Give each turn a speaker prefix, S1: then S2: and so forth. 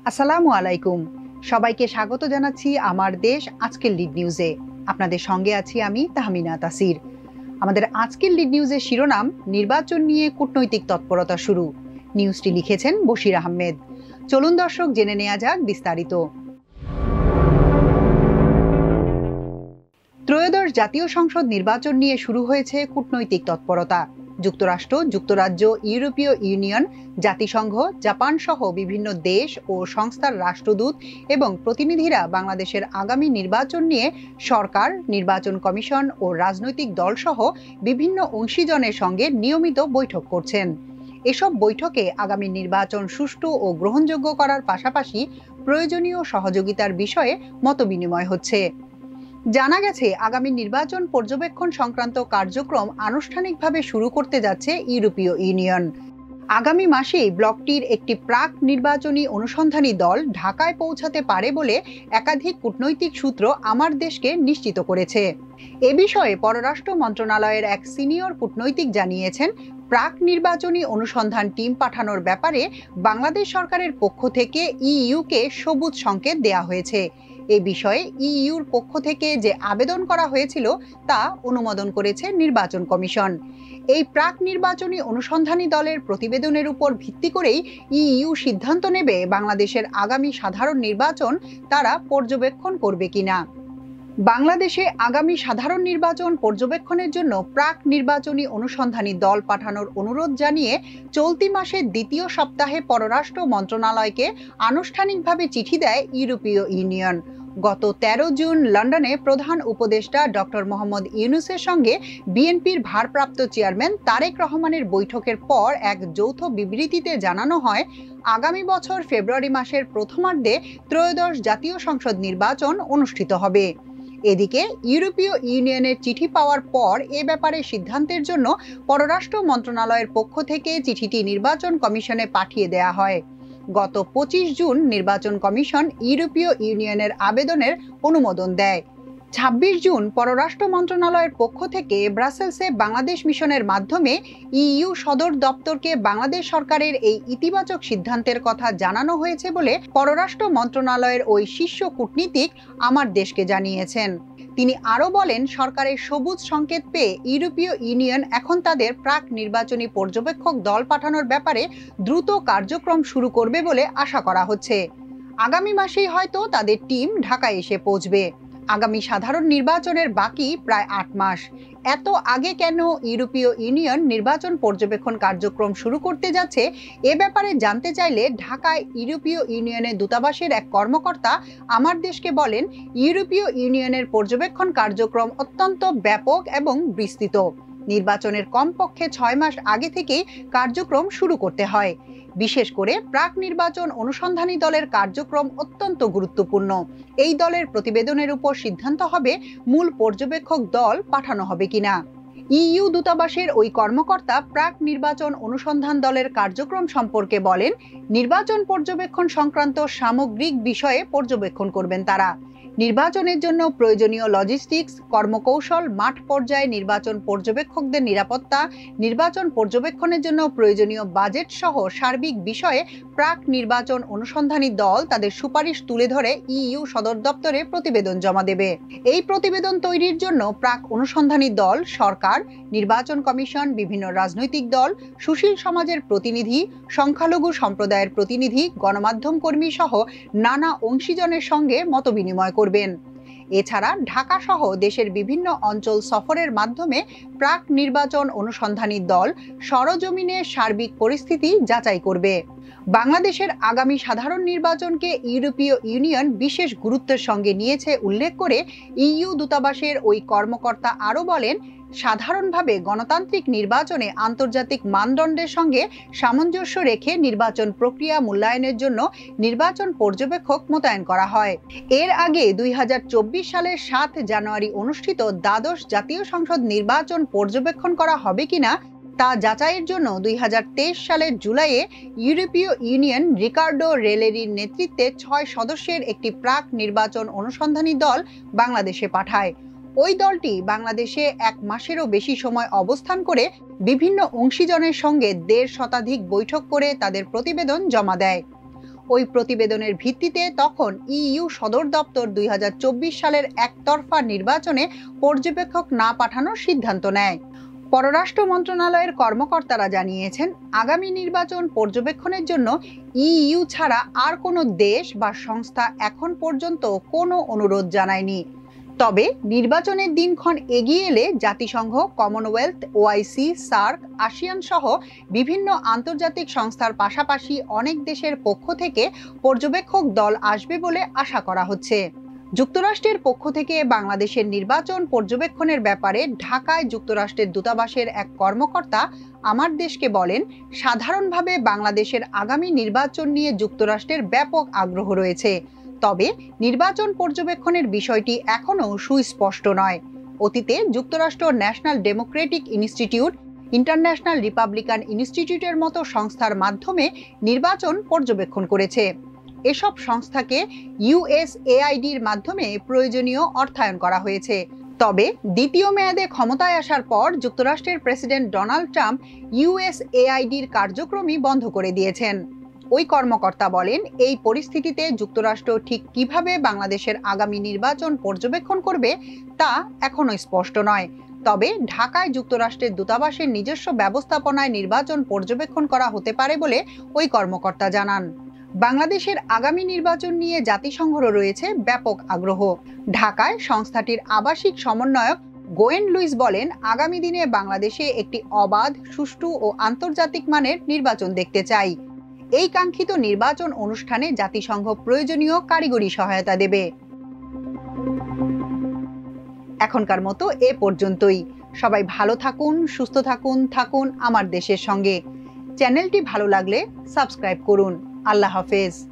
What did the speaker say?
S1: আসসালামু আলাইকুম। সবাইকে স্বাগত জানাচ্ছি আমার দেশ আজকের লিড নিউজে। আপনাদের সঙ্গে আছি আমি তাহমিনা তাসির। আমাদের আজকের লিড নিউজের শিরোনাম, নির্বাচন নিয়ে কূটনৈতিক তৎপরতা শুরু। নিউজটি লিখেছেন বশির আহমেদ। চলুন দর্শক, জেনে নেওয়া যাক বিস্তারিত। ত্রয়োদশ জাতীয় সংসদ নির্বাচন নিয়ে শুরু হয়েছে কূটনৈতিক তৎপরতা। যুক্তরাষ্ট্র, যুক্তরাজ্য, ইউরোপীয় ইউনিয়ন, জাতিসংঘ, জাপান সহ বিভিন্ন দেশ ও সংস্থার রাষ্ট্রদূত এবং প্রতিনিধিরা বাংলাদেশের আগামী নির্বাচন নিয়ে সরকার, নির্বাচন কমিশন ও রাজনৈতিক দলসহ বিভিন্ন অংশীজনের সঙ্গে নিয়মিত বৈঠক করছেন। এসব বৈঠকে আগামী নির্বাচন সুষ্ঠু ও গ্রহণযোগ্য করার পাশাপাশি প্রয়োজনীয় সহযোগিতার বিষয়ে মতবিনিময় হচ্ছে। জানা গেছে, আগামী নির্বাচন পর্যবেক্ষণ সংক্রান্ত কার্যক্রম আনুষ্ঠানিকভাবে শুরু করতে যাচ্ছে ইউরোপীয় ইউনিয়ন। আগামী মাসেই ব্লকটির একটি প্রাক নির্বাচনী অনুসন্ধানী দল ঢাকায় পৌঁছাতে পারে বলে একাধিক কূটনৈতিক সূত্র আমার দেশকে নিশ্চিত করেছে। এ বিষয়ে পররাষ্ট্র মন্ত্রণালয়ের এক সিনিয়র কূটনৈতিক জানিয়েছেন, প্রাক নির্বাচনী অনুসন্ধান টিম পাঠানোর ব্যাপারে বাংলাদেশ সরকারের পক্ষ থেকে ইইউকে সবুজ সংকেত দেয়া হয়েছে। এ বিষয়ে ইইউর পক্ষ থেকে যে আবেদন করা হয়েছিল তা অনুমোদন করেছে নির্বাচন কমিশন। এই প্রাক নির্বাচনী অনুসন্ধানী দলের প্রতিবেদনের উপর ভিত্তি করেই ইইউ সিদ্ধান্ত নেবে বাংলাদেশের আগামী সাধারণ নির্বাচন তারা পর্যবেক্ষণ করবে কিনা। বাংলাদেশে আগামী সাধারণ নির্বাচন পর্যবেক্ষণের জন্য প্রাক নির্বাচনী অনুসন্ধানী দল পাঠানোর অনুরোধ জানিয়ে চলতি মাসের দ্বিতীয় সপ্তাহে পররাষ্ট্র মন্ত্রণালয়কে আনুষ্ঠানিকভাবে চিঠি দেয় ইউরোপীয় ইউনিয়ন। গত 13 জুন লন্ডনে প্রধান উপদেষ্টা ডক্টর মোহাম্মদ ইউনূসের সঙ্গে বিএনপির ভারপ্রাপ্ত চেয়ারম্যান তারেক রহমানের বৈঠকের পর এক যৌথ বিবৃতিতে জানানো হয়, আগামী বছর ফেব্রুয়ারি মাসের প্রথমার্ধে ত্রয়োদশ জাতীয় সংসদ নির্বাচন অনুষ্ঠিত হবে। এদিকে ইউরোপীয় ইউনিয়নের চিঠি পাওয়ার পর এ ব্যাপারে সিদ্ধান্তের জন্য পররাষ্ট্র মন্ত্রণালয়ের পক্ষ থেকে চিঠিটি নির্বাচন কমিশনে পাঠিয়ে দেয়া হয়। গত 25 জুন নির্বাচন কমিশন ইউরোপীয় ইউনিয়নের আবেদনের অনুমোদন দেয়। 26 জুন পররাষ্ট্র মন্ত্রণালয়ের পক্ষ থেকে ব্রাসেলসে বাংলাদেশ মিশনের মাধ্যমে ইইউ সদর দপ্তরকে বাংলাদেশ সরকারের এই ইতিবাচক সিদ্ধান্তের কথা জানানো হয়েছে বলে পররাষ্ট্র মন্ত্রণালয়ের ওই শীর্ষ কূটনীতিক আমার দেশকে জানিয়েছেন। তিনি আরও বলেন, সরকারের সবুজ সংকেত পেয়ে ইউরোপীয় ইউনিয়ন এখন তাদের প্রাক নির্বাচনী পর্যবেক্ষক দল পাঠানোর ব্যাপারে দ্রুত কার্যক্রম শুরু করবে বলে আশা করা হচ্ছে। আগামী মাসেই হয়তো তাদের টিম ঢাকায় এসে পৌঁছবে। আগামী সাধারণ নির্বাচনের বাকি প্রায় 8 মাস। এত আগে কেন ইউরোপীয় ইউনিয়ন নির্বাচন পর্যবেক্ষণ কার্যক্রম শুরু করতে যাচ্ছে, এ ব্যাপারে জানতে চাইলে ঢাকায় ইউরোপীয় ইউনিয়নের দূতাবাসের এক কর্মকর্তা আমার দেশকে বলেন, ইউরোপীয় ইউনিয়নের পর্যবেক্ষণ কার্যক্রম অত্যন্ত ব্যাপক এবং বিস্তৃত। নির্বাচনের কমপক্ষে 6 মাস আগে থেকেই কার্যক্রম শুরু করতে হয়। বিশেষ করে প্রাক নির্বাচন অনুসন্ধানী দলের কার্যক্রম অত্যন্ত গুরুত্বপূর্ণ। এই দলের প্রতিবেদনের উপর সিদ্ধান্ত হবে মূল পর্যবেক্ষক দল পাঠানো হবে কিনা। ইইউ দূতাবাসের ওই কর্মকর্তা প্রাক নির্বাচন অনুসন্ধান দলের কার্যক্রম সম্পর্কে বলেন, নির্বাচন পর্যবেক্ষণ সংক্রান্ত সামগ্রিক বিষয়ে পর্যবেক্ষণ করবেন তারা। নির্বাচনের জন্য প্রয়োজনীয় লজিস্টিক্স, কর্মকৌশল, মাঠ পর্যায়ে নির্বাচন পর্যবেক্ষকদের নিরাপত্তা, নির্বাচন পর্যবেক্ষণের জন্য প্রয়োজনীয় বাজেট সহ সার্বিক বিষয়ে প্রাক নির্বাচন অনুসন্ধানী দল তাদের সুপারিশ তুলে ধরে ইইউ সদর দপ্তরে প্রতিবেদন জমা দেবে। এই প্রতিবেদন তৈরির জন্য প্রাক অনুসন্ধানী দল, সরকার, নির্বাচন কমিশন, বিভিন্ন রাজনৈতিক দল, সুশীল সমাজের প্রতিনিধি, সংখ্যালঘু সম্প্রদায়ের প্রতিনিধি, গণমাধ্যম কর্মী সহ নানা অংশীজনের সঙ্গে মতবিনিময় করবেন। এছাড়া ঢাকা সহ দেশের বিভিন্ন অঞ্চল সফরের মাধ্যমে প্রাক নির্বাচন অনুসন্ধানী দল সরজমিনে সার্বিক পরিস্থিতি যাচাই করবে। বাংলাদেশের আগামী সাধারণ নির্বাচনকে ইউরোপীয় ইউনিয়ন বিশেষ গুরুত্বের সঙ্গে নিয়েছে উল্লেখ করে ইইউ দূতাবাসের ওই কর্মকর্তা আরও বলেন, সাধারণভাবে গণতান্ত্রিক নির্বাচনে আন্তর্জাতিক মানদণ্ডের সঙ্গে সামঞ্জস্য রেখে নির্বাচন প্রক্রিয়া মূল্যায়নের জন্য নির্বাচন পর্যবেক্ষক মোতায়েন করা হয়। এর আগে 2024 সালের 7 জানুয়ারি অনুষ্ঠিত দ্বাদশ জাতীয় সংসদ নির্বাচন পর্যবেক্ষণ করা হবে কিনা তা যাচাইয়ের জন্য 2023 সালের জুলাইয়ে ইউরোপীয় ইউনিয়ন রিকার্ডো রেলেরির নেতৃত্বে 6 সদস্যের একটি প্রাক নির্বাচন অনুসন্ধানী দল বাংলাদেশে পাঠায়। ওই দলটি বাংলাদেশে 1 মাসেরও বেশি সময় অবস্থান করে বিভিন্ন অংশীজনের সঙ্গে 1.5 শতাধিক বৈঠক করে তাদের প্রতিবেদন জমা দেয়। ওই প্রতিবেদনের ভিত্তিতে তখন ইইউ সদর দপ্তর 2024 সালের একতরফা নির্বাচনে পর্যবেক্ষক না পাঠানোর সিদ্ধান্ত নেয়। পররাষ্ট্র মন্ত্রণালয়ের কর্মকর্তারা জানিয়েছেন, আগামী নির্বাচন পর্যবেক্ষণের জন্য ইইউ ছাড়া আর কোনো দেশ বা সংস্থা এখন পর্যন্ত কোনো অনুরোধ জানায়নি। তবে নির্বাচনের দিনক্ষণ এগিয়ে এলে জাতিসংঘ, কমনওয়েলথ, ওআইসি, সার্ক, আসিয়ান সহ বিভিন্ন আন্তর্জাতিক সংস্থার পাশাপাশি অনেক দেশের পক্ষ থেকে পর্যবেক্ষক দল আসবে বলে আশা করা হচ্ছে। যুক্তরাষ্ট্রের পক্ষ থেকে বাংলাদেশের নির্বাচন পর্যবেক্ষণের ব্যাপারে ঢাকায় যুক্তরাষ্ট্রের দূতাবাসের এক কর্মকর্তা আমার দেশকে বলেন, সাধারণভাবে বাংলাদেশের আগামী নির্বাচন নিয়ে যুক্তরাষ্ট্রের ব্যাপক আগ্রহ রয়েছে। তবে নির্বাচন পর্যবেক্ষণের বিষয়টি এখনও সুস্পষ্ট নয়। অতীতে যুক্তরাষ্ট্র national Democratic institute, international Republican ইনস্টিটিউটের মতো সংস্থার মাধ্যমে নির্বাচন পর্যবেক্ষণ করেছে। এসব সংস্থাকে ইউএসএআইডির মাধ্যমে প্রয়োজনীয় অর্থায়ন করা হয়েছে। তবে দ্বিতীয় মেয়াদে ক্ষমতায় আসার পর যুক্তরাষ্ট্রের প্রেসিডেন্ট ডোনাল্ড ট্রাম্প ইউএসএআইডির কার্যক্রমই বন্ধ করে দিয়েছেন। ওই কর্মকর্তা বলেন, এই পরিস্থিতিতে যুক্তরাষ্ট্র ঠিক কিভাবে বাংলাদেশের আগামী নির্বাচন পর্যবেক্ষণ করবে তা এখনো স্পষ্ট নয়। তবে ঢাকায় যুক্তরাষ্ট্রের দূতাবাসের নিজস্ব ব্যবস্থাপনায় নির্বাচন পর্যবেক্ষণ করা হতে পারে বলে ওই কর্মকর্তা জানান। বাংলাদেশের আগামী নির্বাচন নিয়ে জাতিসংঘের রয়েছে ব্যাপক আগ্রহ। ঢাকায় সংস্থাটির আবাসিক সমন্বয়ক গোয়েন লুইস বলেন, আগামী দিনে বাংলাদেশে একটি অবাধ, সুষ্ঠু ও আন্তর্জাতিক মানের নির্বাচন দেখতে চাই। এই কাঙ্ক্ষিত নির্বাচন অনুষ্ঠানে জাতিসংঘ প্রয়োজনীয় কারিগরি সহায়তা দেবে। এখনকার মতো এ পর্যন্তই। সবাই ভালো থাকুন, সুস্থ থাকুন আমার দেশের সঙ্গে। চ্যানেলটি ভালো লাগলে সাবস্ক্রাইব করুন। আল্লাহ হাফেজ।